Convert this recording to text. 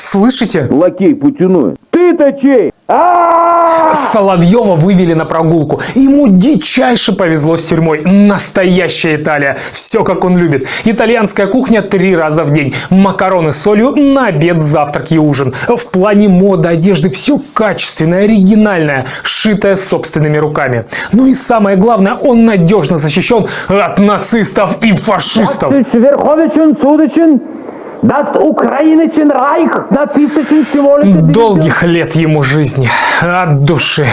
Слышите? Лакей Путиной. Ты-то чей? Соловьева вывели на прогулку. Ему дичайше повезло с тюрьмой. Настоящая Италия. Все, как он любит. Итальянская кухня 3 раза в день. Макароны с солью на обед, завтрак и ужин. В плане моды, одежды все качественное, оригинальное, сшитое собственными руками. Ну и самое главное, он надежно защищен от нацистов и фашистов. Долгих лет ему жизни. От души.